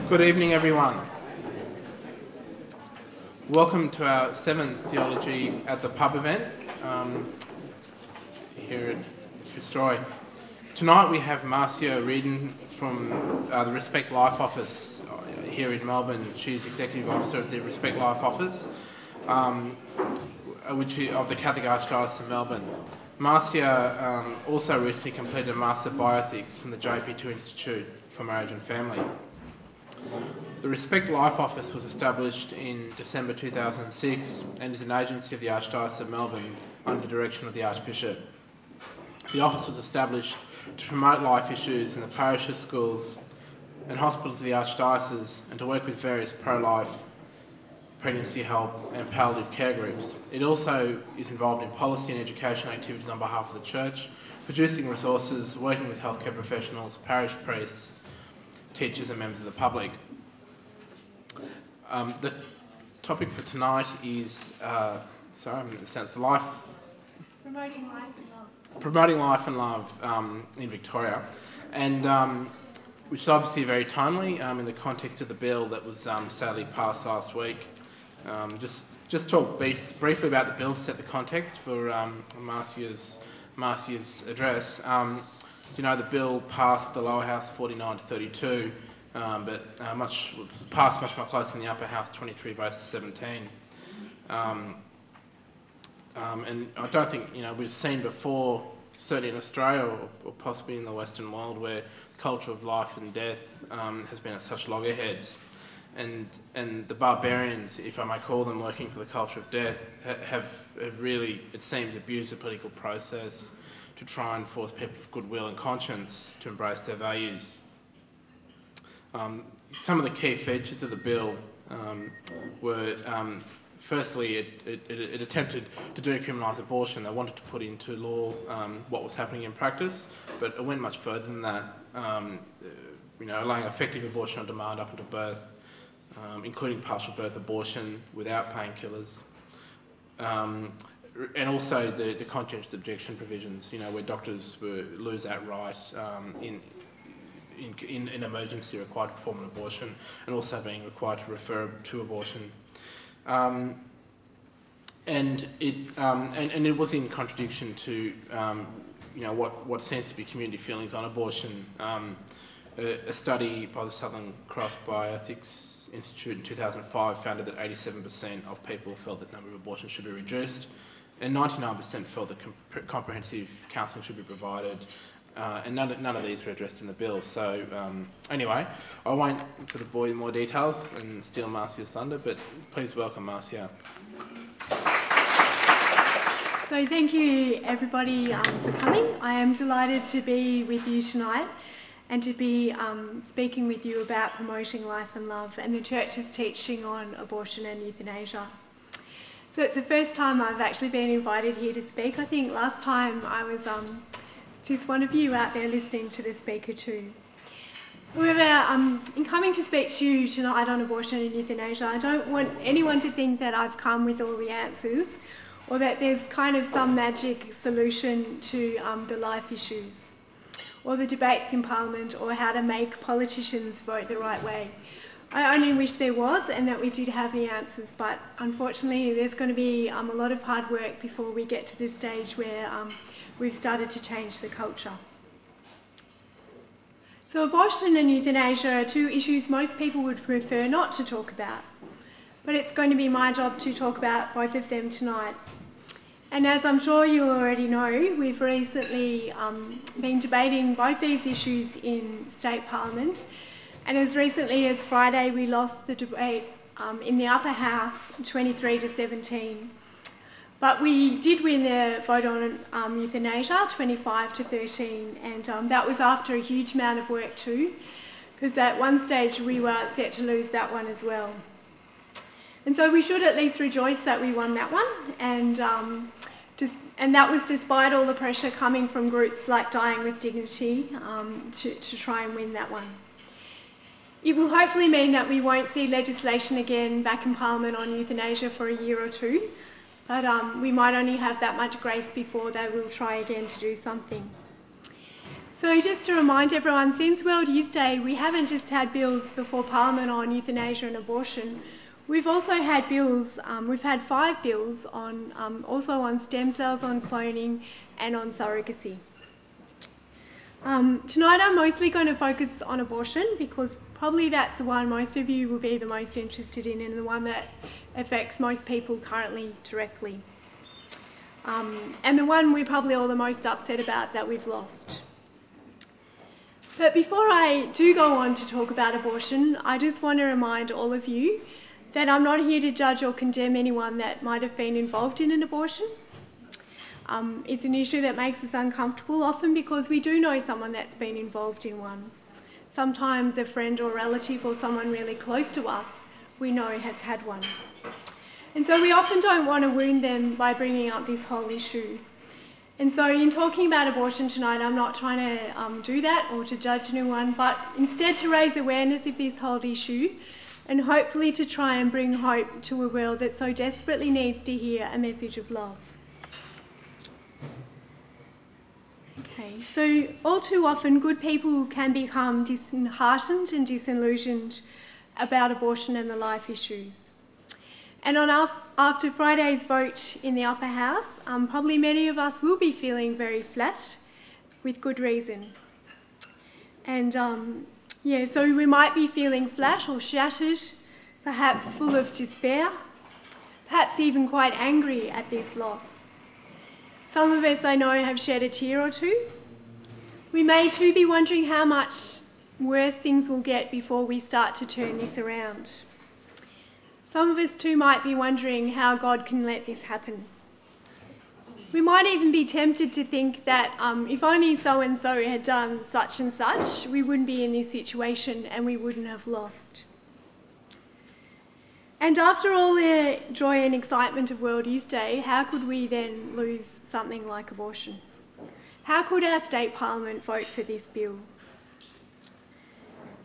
Good evening, everyone. Welcome to our 7th Theology at the Pub event here at Fitzroy. Tonight we have Marcia Riordan from the Respect Life Office here in Melbourne. She's Executive Officer of the Respect Life Office of the Catholic Archdiocese of Melbourne. Marcia also recently completed a Master of Bioethics from the JP2 Institute for Marriage and Family. The Respect Life Office was established in December 2006 and is an agency of the Archdiocese of Melbourne under the direction of the Archbishop. The office was established to promote life issues in the parishes, schools and hospitals of the Archdiocese and to work with various pro-life, pregnancy help and palliative care groups. It also is involved in policy and education activities on behalf of the Church, producing resources, working with healthcare professionals, parish priests, teachers and members of the public. The topic for tonight is promoting life and love in Victoria, and which is obviously very timely in the context of the bill that was sadly passed last week. Just talk briefly about the bill to set the context for Marcia's address. So, you know, the bill passed the lower house 49 to 32, but passed much more close in the upper house 23 votes to 17. And I don't think, we've seen before, certainly in Australia or possibly in the Western world, where the culture of life and death has been at such loggerheads. And the barbarians, if I may call them, working for the culture of death, have really, it seems, abused the political process to try and force people of goodwill and conscience to embrace their values. Some of the key features of the bill were, firstly, it attempted to decriminalise abortion. They wanted to put into law what was happening in practice, but it went much further than that, allowing effective abortion on demand up until birth, including partial birth abortion without painkillers. And also the conscientious objection provisions, where doctors lose that right in emergency required to perform an abortion, and also being required to refer to abortion. And it was in contradiction to what seems to be community feelings on abortion. A study by the Southern Cross Bioethics Institute in 2005 found that 87% of people felt that the number of abortions should be reduced, and 99% felt that comprehensive counselling should be provided, and none of these were addressed in the bill. So anyway, I won't sort of bore you in more details and steal Marcia's thunder, but please welcome Marcia. So thank you everybody for coming. I am delighted to be with you tonight and to be speaking with you about promoting life and love and the Church's teaching on abortion and euthanasia. So it's the first time I've actually been invited here to speak. I think last time I was just one of you out there listening to the speaker too. However, in coming to speak to you tonight on abortion and euthanasia, I don't want anyone to think that I've come with all the answers or that there's kind of some magic solution to the life issues or the debates in Parliament or how to make politicians vote the right way. I only wish there was and that we did have the answers, but unfortunately there's going to be a lot of hard work before we get to this stage where we've started to change the culture. So abortion and euthanasia are two issues most people would prefer not to talk about, but it's going to be my job to talk about both of them tonight. And as I'm sure you already know, we've recently been debating both these issues in State Parliament, and as recently as Friday we lost the debate in the upper house 23 to 17. But we did win the vote on euthanasia 25 to 13, and that was after a huge amount of work too, because at one stage we were set to lose that one as well. And so we should at least rejoice that we won that one, and that was despite all the pressure coming from groups like Dying with Dignity to try and win that one. It will hopefully mean that we won't see legislation again back in Parliament on euthanasia for a year or two, but we might only have that much grace before they will try again to do something. So just to remind everyone, since World Youth Day, we haven't just had bills before Parliament on euthanasia and abortion. We've also had bills, we've had 5 bills on also on stem cells, on cloning and on surrogacy. Tonight I'm mostly going to focus on abortion because probably that's the one most of you will be the most interested in and the one that affects most people currently directly. And the one we're probably all the most upset about that we've lost. But before I do go on to talk about abortion, I just want to remind all of you that I'm not here to judge or condemn anyone that might have been involved in an abortion. It's an issue that makes us uncomfortable, often because we do know someone that's been involved in one. Sometimes a friend or relative or someone really close to us we know has had one. And so we often don't want to wound them by bringing up this whole issue. And so in talking about abortion tonight, I'm not trying to do that or to judge anyone, but instead to raise awareness of this whole issue and hopefully to try and bring hope to a world that so desperately needs to hear a message of love. Okay, so all too often good people can become disheartened and disillusioned about abortion and the life issues. And after Friday's vote in the upper house, probably many of us will be feeling very flat, with good reason. And so we might be feeling flat or shattered, perhaps full of despair, perhaps even quite angry at this loss. Some of us, I know, have shed a tear or two. We may too be wondering how much worse things will get before we start to turn this around. Some of us too might be wondering how God can let this happen. We might even be tempted to think that if only so-and-so had done such and such, we wouldn't be in this situation and we wouldn't have lost. And after all the joy and excitement of World Youth Day, how could we then lose something like abortion? How could our state parliament vote for this bill?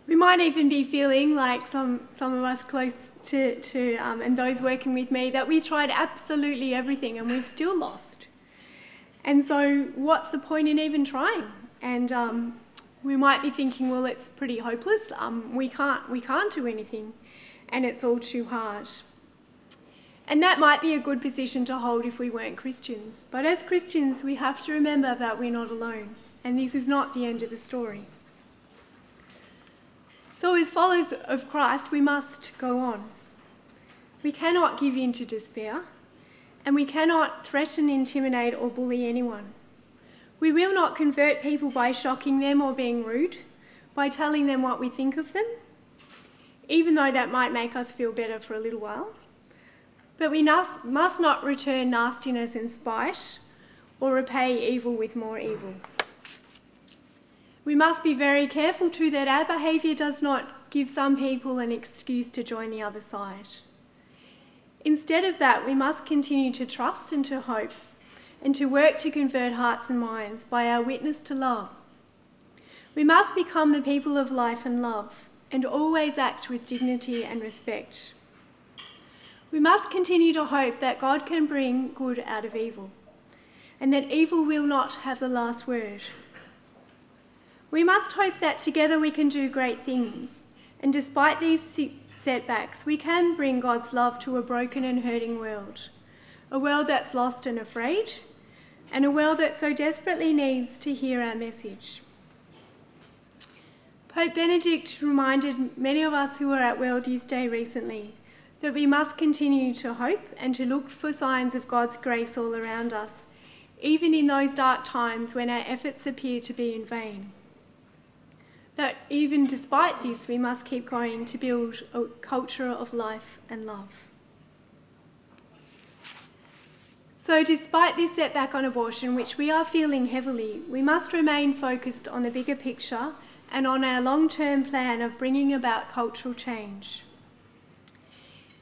We might even be feeling like some of us close to and those working with me, that we tried absolutely everything and we've still lost. And so what's the point in even trying? And we might be thinking, well, it's pretty hopeless. We can't do anything and it's all too hard. And that might be a good position to hold if we weren't Christians. But as Christians, we have to remember that we're not alone and this is not the end of the story. So as followers of Christ, we must go on. We cannot give in to despair, and we cannot threaten, intimidate or bully anyone. We will not convert people by shocking them or being rude, by telling them what we think of them, even though that might make us feel better for a little while. But we must not return nastiness and spite or repay evil with more evil. We must be very careful too that our behaviour does not give some people an excuse to join the other side. Instead of that, we must continue to trust and to hope and to work to convert hearts and minds by our witness to love. We must become the people of life and love and always act with dignity and respect. We must continue to hope that God can bring good out of evil and that evil will not have the last word. We must hope that together we can do great things, and despite these setbacks, we can bring God's love to a broken and hurting world, a world that's lost and afraid, and a world that so desperately needs to hear our message. Pope Benedict reminded many of us who were at World Youth Day recently that we must continue to hope and to look for signs of God's grace all around us, even in those dark times when our efforts appear to be in vain. That even despite this, we must keep going to build a culture of life and love. So despite this setback on abortion, which we are feeling heavily, we must remain focused on the bigger picture and on our long-term plan of bringing about cultural change.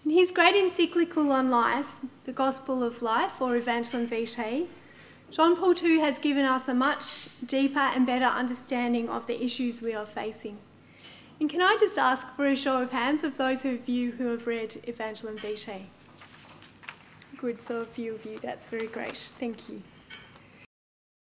In his great encyclical on life, the Gospel of Life, or Evangelium Vitae, John Paul II has given us a much deeper and better understanding of the issues we are facing. And can I just ask for a show of hands of those of you who have read Evangelium Vitae? Good, so a few of you. That's very great. Thank you.